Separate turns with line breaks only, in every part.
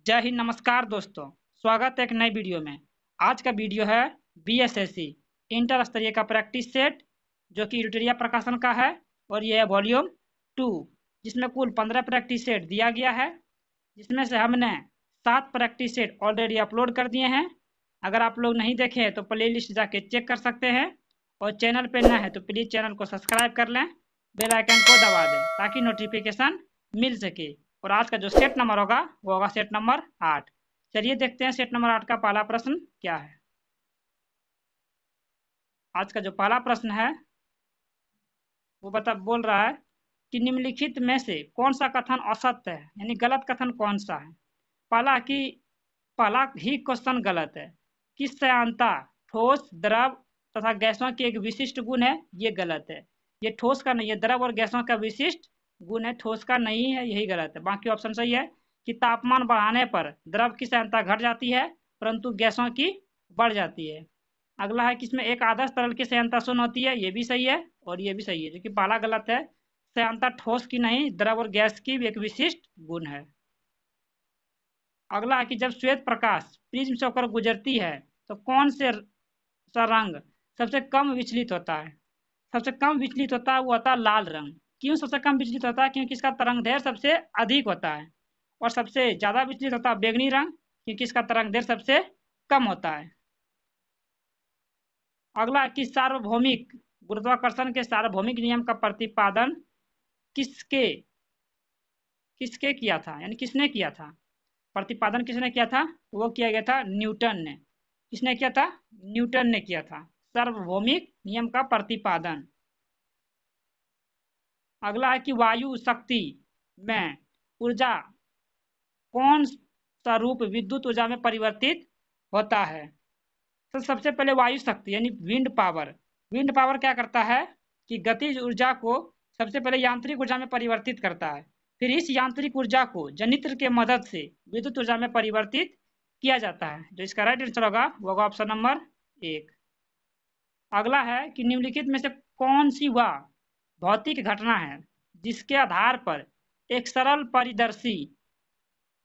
जय हिंद, नमस्कार दोस्तों। स्वागत है एक नई वीडियो में। आज का वीडियो है बीएसएससी इंटर स्तरीय का प्रैक्टिस सेट, जो कि इडिटोरिया प्रकाशन का है और यह है वॉल्यूम 2, जिसमें कुल 15 प्रैक्टिस सेट दिया गया है, जिसमें से हमने 7 प्रैक्टिस सेट ऑलरेडी अपलोड कर दिए हैं। अगर आप लोग नहीं देखे हैं तो प्ले लिस्ट जाके चेक कर सकते हैं, और चैनल पर नया है तो प्लीज़ चैनल को सब्सक्राइब कर लें, बेल आइकन को दबा दें ताकि नोटिफिकेशन मिल सके। और आज का जो सेट नंबर होगा वो होगा सेट नंबर 8। चलिए देखते हैं सेट नंबर 8 का पहला प्रश्न क्या है। आज का जो पहला प्रश्न है वो बोल रहा है कि निम्नलिखित में से कौन सा कथन असत्य है, यानी गलत कथन कौन सा है। पहला कि पहला ही क्वेश्चन गलत है। किस संयंत्र ठोस, द्रव तथा गैसों के एक विशिष्ट गुण है, ये गलत है। ये ठोस का नहीं है, द्रव और गैसों का विशिष्ट गुण है, ठोस का नहीं है, यही गलत है। बाकी ऑप्शन सही है कि तापमान बढ़ाने पर द्रव की सांद्रता घट जाती है परंतु गैसों की बढ़ जाती है। अगला है कि इसमें एक आदर्श तरल की सांद्रता शून्य होती है, ये भी सही है और ये भी सही है, जो कि पहला गलत है। सांद्रता ठोस की नहीं, द्रव और गैस की भी एक विशिष्ट गुण है। अगला है कि जब श्वेत प्रकाश प्रिज्म से होकर गुजरती है तो कौन से सा रंग सबसे कम विचलित होता है। सबसे कम विचलित होता है वो होता है लाल रंग। क्यों सबसे कम विचलित होता है? क्योंकि इसका तरंग दैर्घ्य सबसे अधिक होता है। और सबसे ज्यादा विचलित होता है बैंगनी रंग, क्योंकि इसका तरंग दैर्घ्य सबसे कम होता है। अगला कि सार्वभौमिक गुरुत्वाकर्षण के सार्वभौमिक नियम का प्रतिपादन किसके किसके किया था, यानी किसने किया था। प्रतिपादन किसने किया था? वो किया गया था न्यूटन ने। किसने किया था? न्यूटन ने किया था सार्वभौमिक नियम का प्रतिपादन। अगला है कि वायु शक्ति में ऊर्जा कौन सा रूप विद्युत ऊर्जा में परिवर्तित होता है। तो सबसे पहले वायु शक्ति यानी विंड पावर। विंड पावर क्या करता है कि गतिज ऊर्जा को सबसे पहले यांत्रिक ऊर्जा में परिवर्तित करता है, फिर इस यांत्रिक ऊर्जा को जनित्र के मदद से विद्युत ऊर्जा में परिवर्तित किया जाता है। जो इसका राइट आंसर होगा वो होगा ऑप्शन नंबर 1। अगला है कि निम्नलिखित में से कौन सी वह भौतिक घटना है जिसके आधार पर एक सरल परिदर्शी,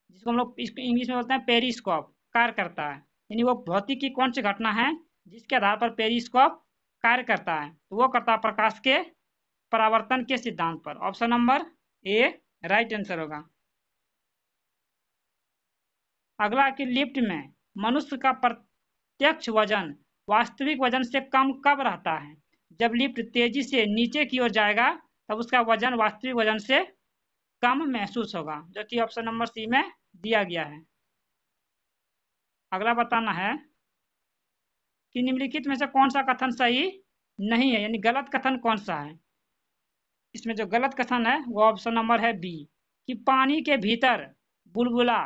जिसको हम लोग इंग्लिश में बोलते हैं पेरिस्कोप, कार्य करता है। यानी वो भौतिक की कौन सी घटना है जिसके आधार पर पेरिस्कोप कार्य करता है, तो वो करता है प्रकाश के परावर्तन के सिद्धांत पर। ऑप्शन नंबर ए राइट आंसर होगा। अगला कि लिफ्ट में मनुष्य का प्रत्यक्ष वजन वास्तविक वजन से कम कब रहता है। जब लिफ्ट तेजी से नीचे की ओर जाएगा तब उसका वजन वास्तविक वजन से कम महसूस होगा, जो कि ऑप्शन नंबर सी में दिया गया है। अगला बताना है कि निम्नलिखित में से कौन सा कथन सही नहीं है, यानी गलत कथन कौन सा है। इसमें जो गलत कथन है वो ऑप्शन नंबर है बी, कि पानी के भीतर बुलबुला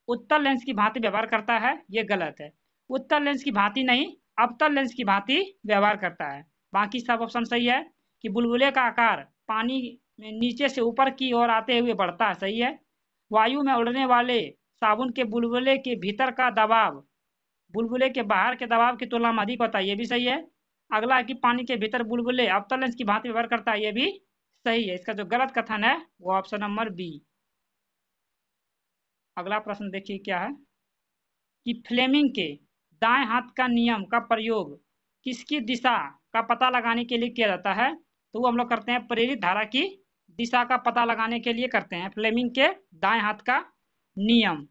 उत्तल लेंस की भांति व्यवहार करता है, ये गलत है। उत्तल लेंस की भांति नहीं, अवतल लेंस की भांति व्यवहार करता है। बाकी सब ऑप्शन सही है। कि बुलबुले का आकार पानी में नीचे से ऊपर की ओर आते हुए बढ़ता है, सही है। वायु में उड़ने वाले साबुन के बुलबुले के भीतर का दबाव बुलबुले के बाहर के दबाव की तुलना में अधिक होता है, ये भी सही है। अगला है कि पानी के भीतर बुलबुले अवतल लेंस की भांति व्यवहार करता है, ये भी सही है। इसका जो गलत कथन है वो ऑप्शन नंबर बी। अगला प्रश्न देखिए क्या है कि फ्लेमिंग के दाएं हाथ का नियम का प्रयोग किसकी दिशा का पता लगाने के लिए किया जाता है, तो वो हम लोग करते हैं प्रेरित धारा की दिशा का पता लगाने के लिए करते हैं फ्लेमिंग के दाएं हाथ का नियम।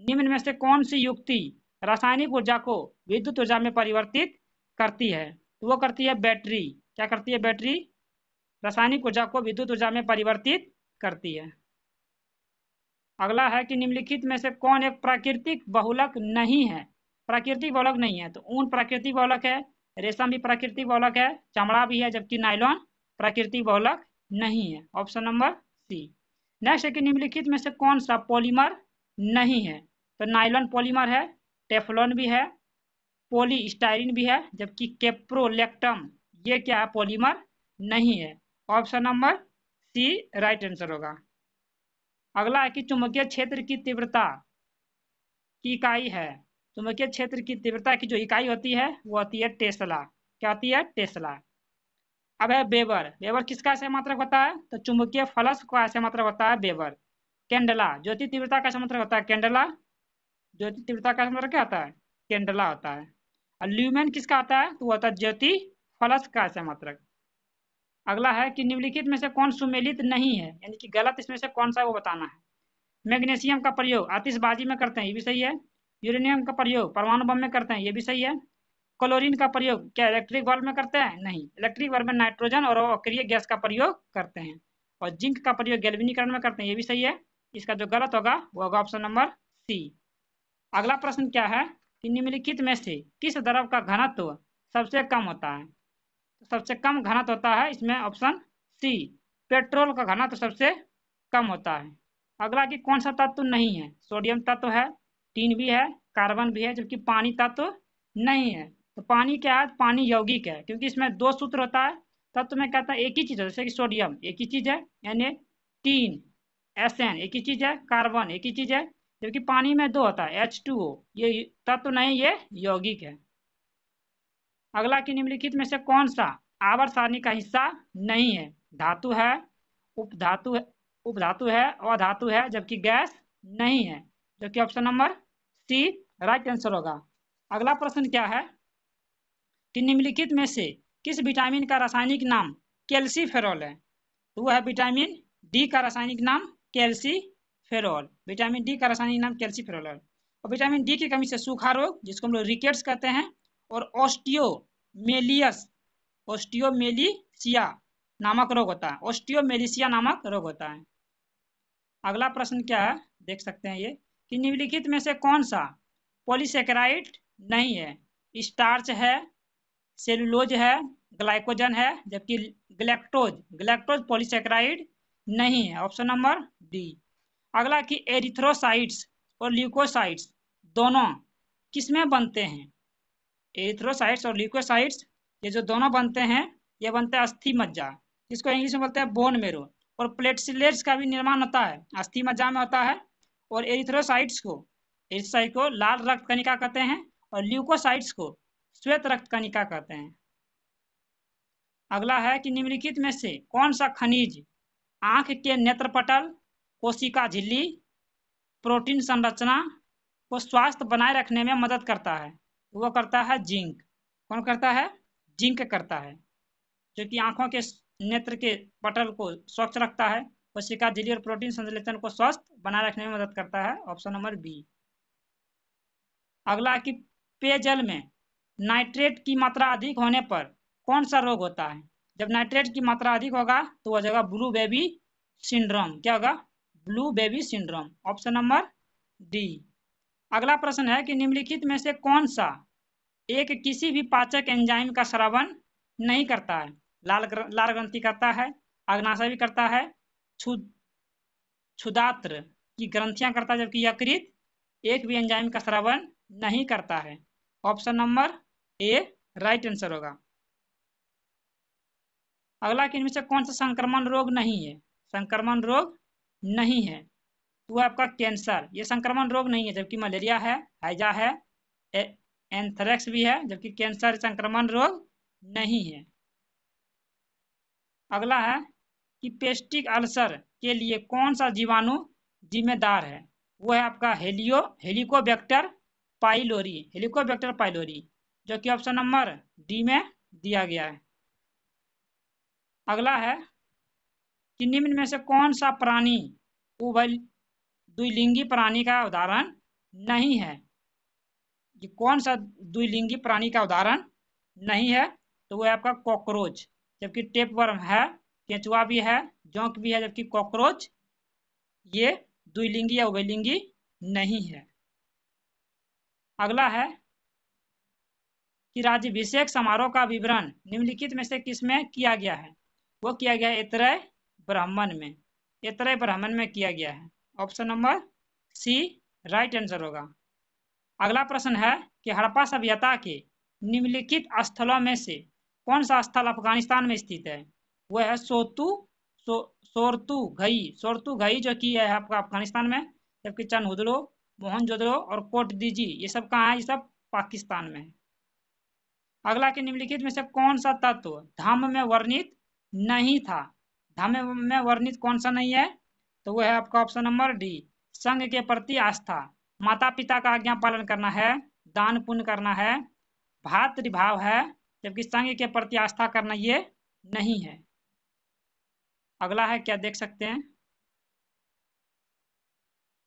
निम्न में से कौन सी युक्ति रासायनिक ऊर्जा को विद्युत ऊर्जा में परिवर्तित करती है, तो वो करती है बैटरी। क्या करती है? बैटरी रासायनिक ऊर्जा को विद्युत ऊर्जा में परिवर्तित करती है। अगला है कि निम्नलिखित में से कौन एक प्राकृतिक बहुलक नहीं है। प्राकृतिक बहुलक नहीं है, तो ऊन प्राकृतिक बहुलक है, रेशम भी प्राकृतिक बहुलक है, चमड़ा भी है, जबकि नायलॉन प्राकृतिक बहुलक नहीं है। ऑप्शन नंबर सी। नेक्स्ट है कि निम्नलिखित में से कौन सा पॉलीमर नहीं है, तो नायलॉन पॉलीमर है, टेफ्लॉन भी है, पॉलीस्टाइरिन भी है, जबकि कैप्रोलेक्टम ये क्या है? पॉलीमर नहीं है। Option number C right answer होगा। अगला है कि चुंबकीय क्षेत्र की तीव्रता की इकाई है। चुंबकीय क्षेत्र की तीव्रता की जो इकाई होती है वो होती है टेस्ला। क्या होती है? टेस्ला। अब है वेबर। वेबर किसका ऐसे मात्रक होता है? तो चुंबकीय फलक का ऐसे मात्रक होता है वेबर। कैंडला, ज्योति तीव्रता का मतलब होता है कैंडला, ज्योति तीव्रता का मतलब क्या होता है, कैंडला होता है। और ल्यूमेन किसका आता है, तो होता है ज्योति फलक का मात्रक। अगला है कि निम्नलिखित में से कौन सुमेलित नहीं है, यानी कि गलत इसमें से कौन सा है वो बताना है। मैग्नीशियम का प्रयोग आतिशबाजी में करते हैं, ये भी सही है। यूरेनियम का प्रयोग परमाणु बम में करते हैं, ये भी सही है। क्लोरीन का प्रयोग क्या इलेक्ट्रिक बल्ब में करते हैं, नहीं। इलेक्ट्रिक बल्ब में नाइट्रोजन और अक्रिय गैस का प्रयोग करते हैं। और जिंक का प्रयोग गैल्वेनीकरण में करते हैं, ये भी सही है। इसका जो गलत होगा वो होगा ऑप्शन नंबर सी। अगला प्रश्न क्या है कि निम्नलिखित में से किस द्रव का घनत्व सबसे कम होता है, तो सबसे कम घनत्व होता है इसमें ऑप्शन सी, पेट्रोल का घनत्व सबसे कम होता है। अगला कि कौन सा तत्व नहीं है, सोडियम तत्व है, टीन भी है, कार्बन भी है, जबकि पानी तत्व नहीं है। तो पानी क्या है, पानी यौगिक है, क्योंकि इसमें दो सूत्र होता है। तत्व में कहता है एक ही चीज है, जैसे कि सोडियम एक ही चीज है Na, एक ही चीज है, कार्बन एक ही चीज है, जबकि पानी में दो होता है H2O, ये तत्व नहीं, ये यौगिक है। अगला कि निम्नलिखित में से कौन सा आवर्त सारणी का हिस्सा नहीं है, धातु है, उपधातु है, उपधातु है, अधातु है, जबकि गैस नहीं है, जो कि option number C right answer होगा। अगला प्रश्न क्या है कि निम्नलिखित में से किस विटामिन का रासायनिक नाम कैल्सीफेरॉल है, तो वह है विटामिन डी का रासायनिक नाम कैल्सीफेरॉल। विटामिन डी का रासायनिक नाम कैल्सीफेरॉल है। और विटामिन डी की कमी से सूखा रोग, जिसको हम लोग रिकेट्स कहते हैं, और ऑस्टियोमेलिशिया नामक रोग होता है, ऑस्टियोमेलिशिया नामक रोग होता है। अगला प्रश्न क्या है देख सकते हैं ये कि निम्नलिखित में से कौन सा पॉलीसेकेराइड नहीं है, स्टार्च है, सेलुलोज है, ग्लाइकोजन है, जबकि ग्लैक्टोज ग्लैक्टोज पॉलीसेकेराइड नहीं है, ऑप्शन नंबर डी। अगला कि एरिथ्रोसाइट्स और ल्यूकोसाइट्स दोनों किसमें बनते हैं, एरिथ्रोसाइट्स और ल्यूकोसाइट्स ये जो दोनों बनते हैं ये बनते हैं अस्थि मज्जा, जिसको इंग्लिश में बोलते हैं बोन मेरो। और प्लेटलेट्स का भी निर्माण होता है अस्थि मज्जा में होता है। और एरिथ्रोसाइट्स को लाल रक्त कणिका कहते हैं, और ल्यूकोसाइट्स को श्वेत रक्त कणिका कहते हैं। अगला है कि निम्नलिखित में से कौन सा खनिज आंख के नेत्रपटल, कोशिका झिल्ली, प्रोटीन संरचना को स्वास्थ्य बनाए रखने में मदद करता है, वो करता है जिंक। कौन करता है, जिंक करता है, जो कि आंखों के नेत्र के पटल को स्वच्छ रखता है, कोशिका झिल्ली और प्रोटीन संश्लेषण को स्वस्थ बनाए रखने में मदद करता है, ऑप्शन नंबर बी। अगला कि पेयजल में नाइट्रेट की मात्रा अधिक होने पर कौन सा रोग होता है, जब नाइट्रेट की मात्रा अधिक होगा तो वह जगह ब्लू बेबी सिंड्रोम, क्या होगा, blue baby syndrome, option number D. अगला प्रश्न है कि निम्नलिखित में से कौन सा एक किसी भी पाचक एंजाइम का श्रवण नहीं करता है, लाल ग्रंथि करता है, अग्नाशय भी करता है, क्षुदात्र की ग्रंथियां करता है, जबकि यकृत एक भी एंजाइम का श्रवण नहीं करता है, ऑप्शन नंबर ए राइट आंसर होगा। अगला कि इनमें से कौन सा संक्रमण रोग नहीं है, संक्रमण रोग नहीं है तो आपका कैंसर, ये संक्रमण रोग नहीं है, जबकि मलेरिया है, हैजा है, एंथ्रेक्स भी है, जबकि कैंसर संक्रमण रोग नहीं है। अगला है कि पेस्टिक अल्सर के लिए कौन सा जीवाणु जिम्मेदार है, वो है आपका हेलिकोबैक्टर पाइलोरी, जो कि ऑप्शन नंबर डी में दिया गया है। अगला है कि निम्न में से कौन सा प्राणी द्विलिंगी प्राणी का उदाहरण नहीं है, ये कौन सा द्विलिंगी प्राणी का उदाहरण नहीं है, तो वो है आपका कॉकरोच, जबकि टेपवर्म है, केंचुआ भी है, जोंक भी है, जबकि कॉकरोच ये द्विलिंगी या उभयलिंगी नहीं है। अगला है कि राज्याभिषेक समारोह का विवरण निम्नलिखित में से किसमें किया गया है, वो किया गया है ऐतरेय ब्राह्मण में, ऐतरेय ब्राह्मण में किया गया है, option number C right answer होगा। अगला प्रश्न है कि हड़प्पा सभ्यता के निम्नलिखित स्थलों में से कौन सा स्थल अफगानिस्तान में स्थित है, वह है सोरतुघई जो कि है आपका अफगानिस्तान में, जबकि चनहुदड़ो, मोहनजोदड़ो और कोटदीजी ये सब कहाँ है, ये सब पाकिस्तान में है। अगला के निम्नलिखित में से कौन सा तत्व धाम में वर्णित नहीं था, धाम में वर्णित कौन सा नहीं है, तो वो है आपका ऑप्शन नंबर डी, संघ के प्रति आस्था, माता पिता का आज्ञा पालन करना है, दान पुण्य करना है, भातृभाव है, जबकि संघ के प्रति आस्था करना ये नहीं है। अगला है, क्या देख सकते हैं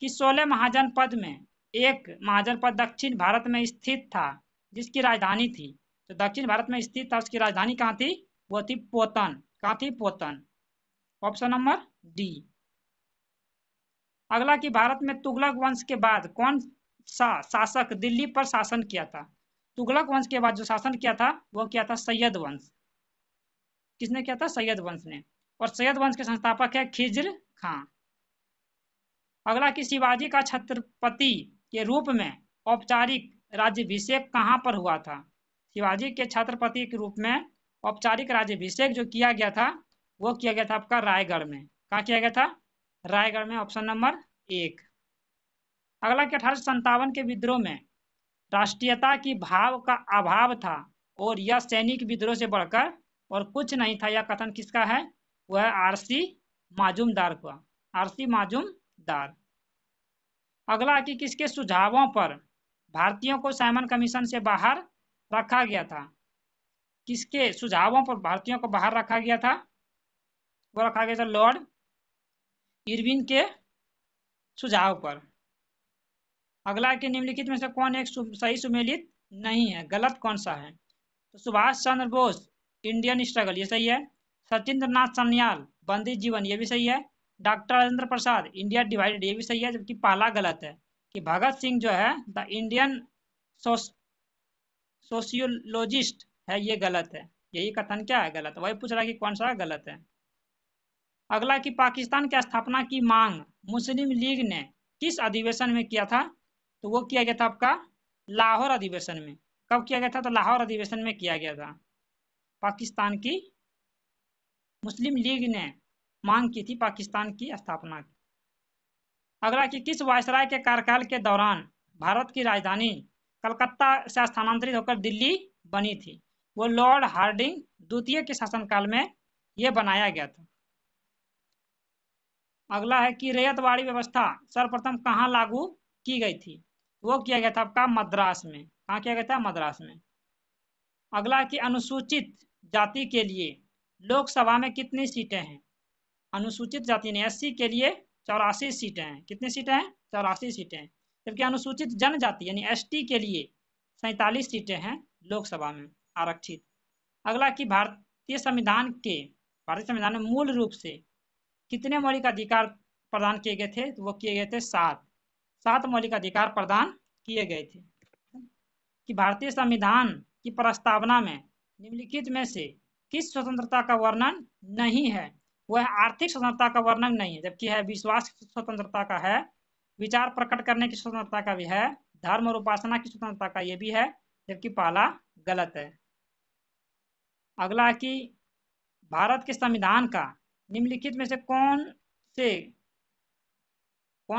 कि 16 महाजनपद में एक महाजनपद दक्षिण भारत में स्थित था जिसकी राजधानी थी। तो दक्षिण भारत में स्थित था, उसकी राजधानी कहाँ थी? वो थी पोतन। कहाँ थी? पोतन। Option number D. अगला कि भारत में तुगलक वंश के बाद कौन सा शासक दिल्ली पर शासन किया था? तुगलक वंश के बाद जो शासन किया था वो क्या था? सैयद वंश। किसने किया था? सैयद वंश ने। और सैयद वंश के संस्थापक है खिज्र खां। अगला कि शिवाजी का छत्रपति के रूप में औपचारिक राज्याभिषेक कहाँ पर हुआ था? शिवाजी के छत्रपति के रूप में औपचारिक राज्याभिषेक जो किया गया था वो किया गया था आपका रायगढ़ में। कहाँ किया गया था? रायगढ़ में। ऑप्शन नंबर एक। अगला कि 1857 के विद्रोह में राष्ट्रीयता की भाव का अभाव था और यह सैनिक विद्रोह से बढ़कर और कुछ नहीं था, यह कथन किसका है? वह है आरसी माजूमदार का। आरसी माजूमदार। अगला कि किसके सुझावों पर भारतीयों को साइमन कमीशन से बाहर रखा गया था? किसके सुझावों पर भारतीयों को बाहर रखा गया था? वो रखा गया था लॉर्ड इरविन के सुझाव पर। अगला कि निम्नलिखित में से कौन एक सही सुमेलित नहीं है? गलत कौन सा है? तो सुभाष चंद्र बोस इंडियन स्ट्रगल, ये सही है। सचिंद्र नाथ सान्याल बंदी जीवन, ये भी सही है। Doctor Rajendra Prasad India divided, ये भी सही है। जबकि पहला गलत है कि भगत सिंह जो है द इंडियन सोशियोलॉजिस्ट है, ये गलत है। यही कथन क्या है? गलत। वही पूछ रहा है कि कौन सा गलत है। अगला कि पाकिस्तान की स्थापना की मांग मुस्लिम लीग ने किस अधिवेशन में किया था? तो वो किया गया था आपका लाहौर अधिवेशन में। कब किया गया था? तो लाहौर अधिवेशन में किया गया था। पाकिस्तान की मुस्लिम लीग ने मांग की थी पाकिस्तान की स्थापना की। अगला कि किस वायसराय के कार्यकाल के दौरान भारत की राजधानी कलकत्ता से स्थानांतरित होकर दिल्ली बनी थी? वो लॉर्ड हार्डिंग द्वितीय के शासनकाल में यह बनाया गया था। अगला है कि रैयतवाड़ी व्यवस्था सर्वप्रथम कहाँ लागू की गई थी? वो किया गया था आपका मद्रास में। कहाँ किया गया था? मद्रास में। अगला कि अनुसूचित जाति के लिए लोकसभा में कितनी सीटें हैं? अनुसूचित जाति ने एससी के लिए 84 सीटें हैं। कितनी सीटें हैं? 84 सीटें हैं। जबकि अनुसूचित जनजाति यानी एसटी के लिए 47 सीटें हैं लोकसभा में आरक्षित। अगला कि भारतीय संविधान में मूल रूप से कितने मौलिक अधिकार प्रदान किए गए थे? तो वो किए गए थे 7 मौलिक अधिकार प्रदान किए गए थे। कि भारतीय संविधान की प्रस्तावना में निम्नलिखित में से किस स्वतंत्रता का वर्णन नहीं है? वह आर्थिक स्वतंत्रता का वर्णन नहीं है, जबकि है विश्वास की स्वतंत्रता का है, विचार प्रकट करने की स्वतंत्रता का भी है, धर्म और उपासना की स्वतंत्रता का ये भी है, जबकि पहला गलत है। अगला कि भारत के संविधान का निम्नलिखित में से कौन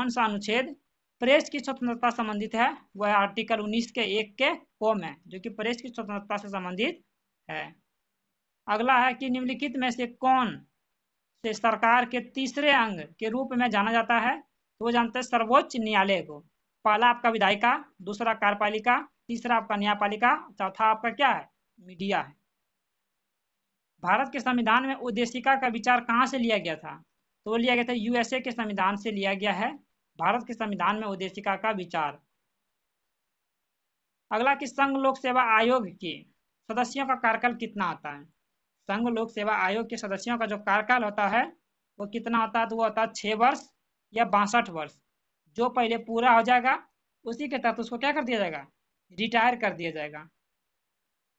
सा अनुच्छेद प्रेस की स्वतंत्रता संबंधित है? वह आर्टिकल 19 के 1 के कॉम है, जो कि प्रेस की स्वतंत्रता से संबंधित है। अगला है कि निम्नलिखित में से कौन से सरकार के तीसरे अंग के रूप में जाना जाता है? तो वो जानते हैं सर्वोच्च न्यायालय को। पहला आपका विधायिका, दूसरा कार्यपालिका, तीसरा आपका न्यायपालिका, चौथा आपका क्या है? मीडिया है। भारत के संविधान में उद्देशिका का विचार कहाँ से लिया गया था? तो वो लिया गया था यूएसए के संविधान से लिया गया है भारत के संविधान में उद्देशिका का विचार। अगला कि संघ लोक सेवा आयोग के सदस्यों का कार्यकाल कितना होता है? संघ लोक सेवा आयोग के सदस्यों का जो कार्यकाल होता है वो कितना होता है? तो वो होता है 6 वर्ष या 62 वर्ष। जो पहले पूरा हो जाएगा उसी के तहत उसको क्या कर दिया जाएगा? रिटायर कर दिया जाएगा।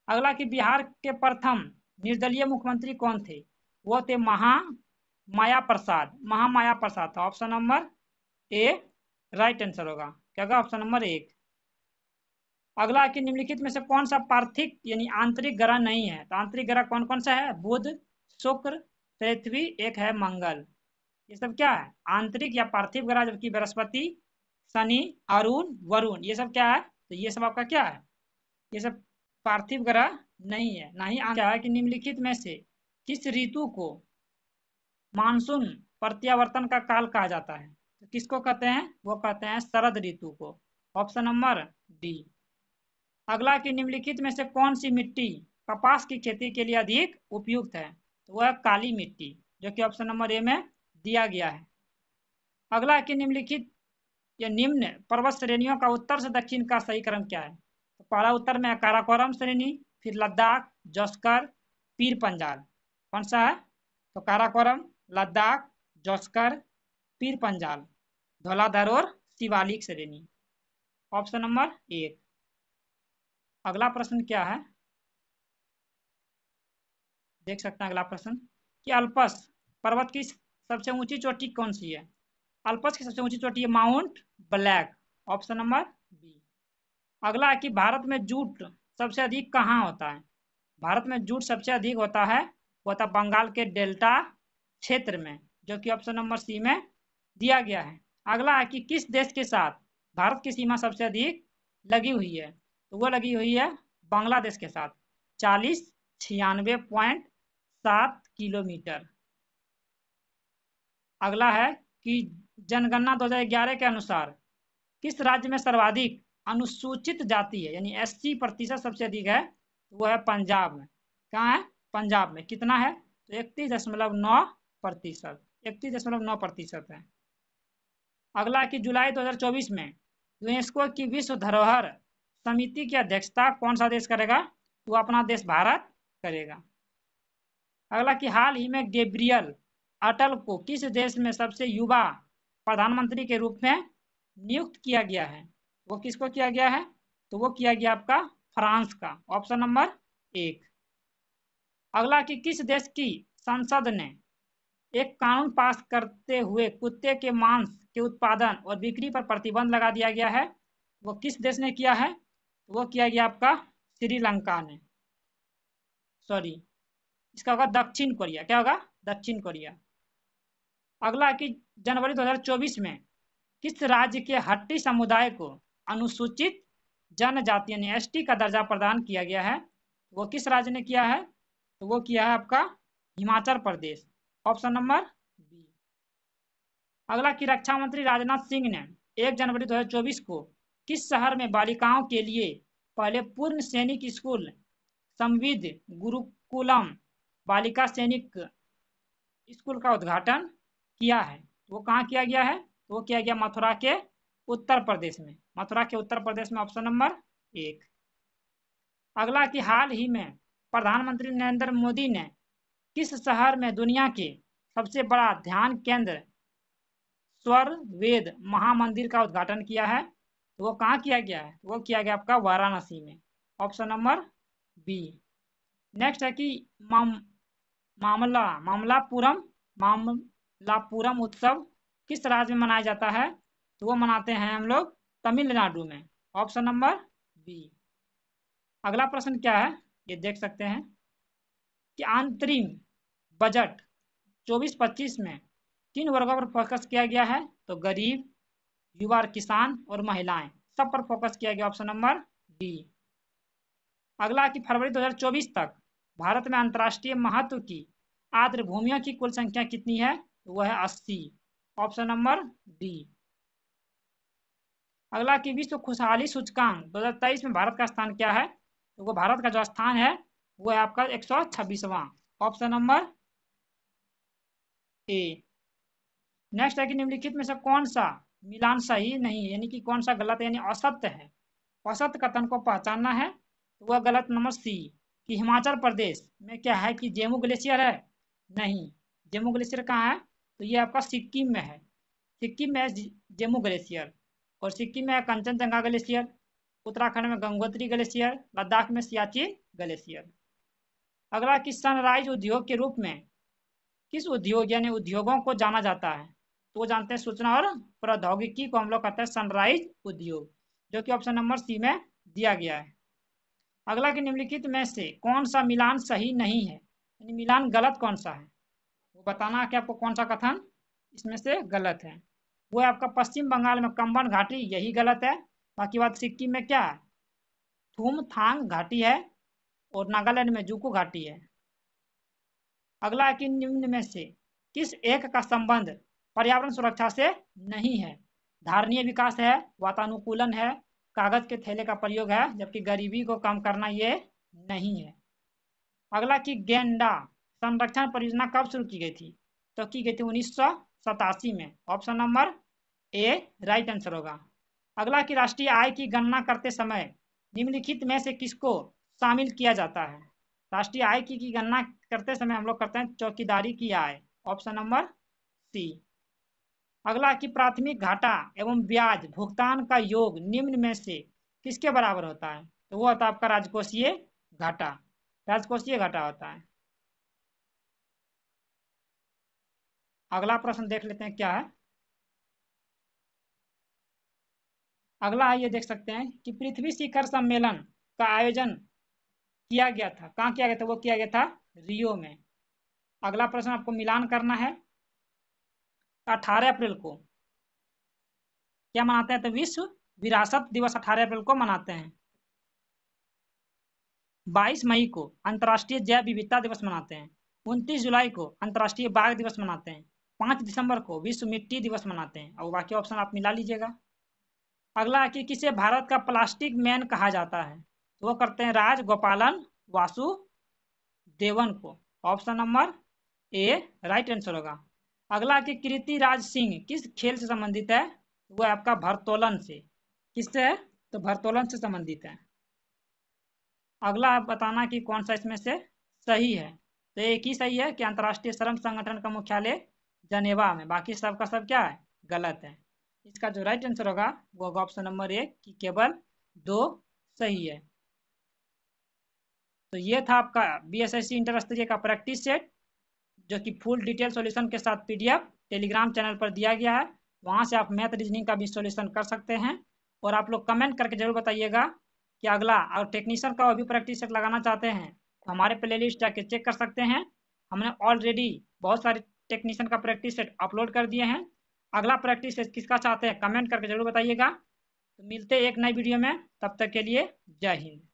अगला कि बिहार के प्रथम निर्दलीय मुख्यमंत्री कौन थे? वो थे महामाया प्रसाद। महामाया प्रसाद था। ऑप्शन नंबर ए राइट आंसर होगा। क्या होगा? Option number 1। अगला कि निम्नलिखित में से कौन सा पार्थिव यानी आंतरिक ग्रह नहीं है? तो आंतरिक ग्रह कौन कौन सा है? बुध, शुक्र, पृथ्वी, एक है मंगल। ये सब क्या है? आंतरिक या पार्थिव ग्रह, जबकि बृहस्पति, शनि, अरुण, वरुण, ये सब क्या है? तो ये सब आपका क्या है? ये सब पार्थिव ग्रह नहीं है। ना ही क्या है कि निम्नलिखित में से किस ऋतु को मानसून प्रत्यावर्तन का काल कहा जाता है? तो किसको कहते हैं? वो कहते हैं शरद ऋतु को। Option number D. अगला कि निम्नलिखित में से कौन सी मिट्टी कपास की खेती के लिए अधिक उपयुक्त है? तो वह काली मिट्टी, जो कि ऑप्शन नंबर ए में दिया गया है। अगला कि निम्नलिखित या निम्न पर्वत श्रेणियों का उत्तर से दक्षिण का सही क्रम क्या है? तो पहला उत्तर में है काराकोरम श्रेणी, फिर लद्दाख, जस्कर, पीर पंजाल। कौन सा है? तो काराकोरम, लद्दाख, जस्कर, पीर पंजाल, धौलाधार और शिवालिक श्रेणी। ऑप्शन नंबर एक। अगला प्रश्न क्या है, देख सकते हैं अगला प्रश्न कि अल्पस पर्वत की सबसे ऊंची चोटी कौन सी है? अल्पस की सबसे ऊंची चोटी है Mount Black. Option number B. अगला है कि भारत में जूट सबसे अधिक कहाँ होता है? भारत में जूट सबसे अधिक होता है, वो होता है बंगाल के डेल्टा क्षेत्र में, जो कि ऑप्शन नंबर सी में दिया गया है। अगला है कि किस देश के साथ भारत की सीमा सबसे अधिक लगी हुई है? तो वो लगी हुई है बांग्लादेश के साथ, 4096.7 किलोमीटर। अगला है कि जनगणना 2011 के अनुसार किस राज्य में सर्वाधिक अनुसूचित जाति है, यानी एससी प्रतिशत सबसे अधिक है? तो वो है पंजाब में। कहाँ है? पंजाब में। कितना है? तो 31.9%। 31.9% है। अगला कि जुलाई 2024 में यूनेस्को की विश्व धरोहर समिति की अध्यक्षता कौन सा देश करेगा? तो अपना देश भारत करेगा। अगला कि हाल ही में गैब्रियल अटल को किस देश में सबसे युवा प्रधानमंत्री के रूप में नियुक्त किया गया है? वो किसको किया गया है? तो वो किया गया आपका फ्रांस का। ऑप्शन नंबर एक। अगला कि किस देश की संसद ने एक कानून पास करते हुए कुत्ते के मांस के उत्पादन और बिक्री पर प्रतिबंध लगा दिया गया है? वो किस देश ने किया है? वो किया गया आपका श्रीलंका ने, सॉरी इसका होगा दक्षिण कोरिया। क्या होगा? दक्षिण कोरिया। अगला कि जनवरी 2024 में किस राज्य के हट्टी समुदाय को अनुसूचित जनजाति यानी एसटी का दर्जा प्रदान किया गया है? वो किस राज्य ने किया है? तो वो किया है आपका Himachal Pradesh. Option number B. अगला कि रक्षा मंत्री राजनाथ सिंह ने 1 जनवरी 2024 को किस शहर में बालिकाओं के लिए पहले पूर्ण सैनिक स्कूल संविद गुरुकुलम बालिका सैनिक स्कूल का उद्घाटन किया है? वो कहाँ किया गया है? वो किया गया मथुरा के उत्तर प्रदेश में। मथुरा के उत्तर प्रदेश में। ऑप्शन नंबर एक। अगला कि हाल ही में प्रधानमंत्री नरेंद्र मोदी ने किस शहर में दुनिया के सबसे बड़ा ध्यान केंद्र स्वर वेद महामंदिर का उद्घाटन किया है? तो वो कहाँ किया गया है? वो किया गया आपका वाराणसी में। Option number B. नेक्स्ट है कि मामलापुरम उत्सव किस राज्य में मनाया जाता है? तो वो मनाते हैं हम लोग तमिलनाडु में। Option number B. अगला प्रश्न क्या है, ये देख सकते हैं कि अंतरिम बजट 24-25 में किन वर्गों पर फोकस किया गया है? तो गरीब, युवा और किसान और महिलाएं, सब पर फोकस किया गया। Option number D. अगला कि फरवरी 2024 तक भारत में अंतर्राष्ट्रीय महत्व की आर्द्र भूमियों की कुल संख्या कितनी है? तो वह है 80। Option number D. अगला कि विश्व खुशहाली सूचकांक 2023 में भारत का स्थान क्या है? तो वो भारत का जो स्थान है वो है आपका 126वां। Option number A. नेक्स्ट है कि निम्नलिखित में से कौन सा मिलान सही नहीं है, यानी कि कौन सा गलत है, यानी असत्य है? असत्य कथन को पहचानना है। तो वह गलत नंबर सी कि हिमाचल प्रदेश में क्या है कि जेमू ग्लेशियर है? नहीं, जेमू ग्लेशियर कहाँ है? तो ये आपका सिक्किम में है। सिक्किम में है जेमू ग्लेशियर, और सिक्किम में है कंचनजंगा ग्लेशियर, उत्तराखंड में गंगोत्री ग्लेशियर, लद्दाख में सियाचिन ग्लेशियर। अगला कि सनराइज उद्योग के रूप में किस उद्योग यानी उद्योगों को जाना जाता है? तो वो जानते हैं सूचना और प्रौद्योगिकी को हम लोग कहते हैं सनराइज उद्योग, जो कि ऑप्शन नंबर सी में दिया गया है। अगला कि निम्नलिखित में से कौन सा मिलान सही नहीं है, यानी मिलान गलत कौन सा है? वो बताना है कि आपको कौन सा कथन इसमें से गलत है। वो है आपका पश्चिम बंगाल में कंबन घाटी, यही गलत है। बाकी बात सिक्किम में क्या है? थूमथांग घाटी है, और नागालैंड में जुको घाटी है। अगला है कि निम्न में से किस एक का संबंध पर्यावरण सुरक्षा से नहीं है? धारणीय विकास है, वातानुकूलन है, कागज के थैले का प्रयोग है, जबकि गरीबी को कम करना ये नहीं है। अगला कि गेंडा संरक्षण परियोजना कब शुरू की गई थी? तो की गई थी 1987 में। ऑप्शन नंबर ए राइट आंसर होगा। अगला कि राष्ट्रीय आय की गणना करते समय निम्नलिखित में से किसको शामिल किया जाता है? राष्ट्रीय आय की गणना करते समय हम लोग करते हैं चौकीदारी की आय। ऑप्शन नंबर सी। अगला कि प्राथमिक घाटा एवं ब्याज भुगतान का योग निम्न में से किसके बराबर होता है? तो वो होता है आपका राजकोषीय घाटा। राजकोषीय घाटा होता है। अगला प्रश्न देख लेते हैं क्या है। अगला ये देख सकते हैं कि पृथ्वी शिखर सम्मेलन का आयोजन किया गया था, कहाँ किया गया था? वो किया गया था रियो में। अगला प्रश्न आपको मिलान करना है। 18 अप्रैल को क्या मनाते हैं? तो विश्व विरासत दिवस 18 अप्रैल को मनाते हैं। 22 मई को अंतर्राष्ट्रीय जैव विविधता दिवस मनाते हैं। 29 जुलाई को अंतर्राष्ट्रीय बाघ दिवस मनाते हैं। 5 दिसंबर को विश्व मिट्टी दिवस मनाते हैं। और बाकी ऑप्शन आप मिला लीजिएगा। अगला कि किसे भारत का प्लास्टिक मैन कहा जाता है? तो वो करते हैं राज गोपालन वासुदेवन को। ऑप्शन नंबर ए राइट आंसर होगा। अगला कि कीर्ति राज सिंह किस खेल से संबंधित है? वो है आपका भारोत्तोलन से। किससे है? तो भारोत्तोलन से संबंधित है। अगला आप बताना कि कौन सा इसमें से सही है। तो एक ही सही है कि अंतर्राष्ट्रीय श्रम संगठन का मुख्यालय जनेवा में। बाकी सबका सब क्या है? गलत है। इसका जो राइट आंसर होगा वो होगा ऑप्शन नंबर ए कि केवल 2 सही है। तो ये था आपका बीएसएससी इंटर स्तरीय का प्रैक्टिस सेट, जो कि फुल डिटेल सॉल्यूशन के साथ पीडीएफ टेलीग्राम चैनल पर दिया गया है। वहां से आप मैथ रीजनिंग का भी सॉल्यूशन कर सकते हैं। और आप लोग कमेंट करके जरूर बताइएगा कि अगला और टेक्नीशियन का भी प्रैक्टिस सेट लगाना चाहते हैं तो हमारे प्ले लिस्ट जाके चेक कर सकते हैं। हमने ऑलरेडी बहुत सारे टेक्नीशियन का प्रैक्टिस सेट अपलोड कर दिए हैं। अगला प्रैक्टिस सेट किसका चाहते हैं कमेंट करके जरूर बताइएगा। तो मिलते हैं एक नई वीडियो में, तब तक के लिए जय हिंद।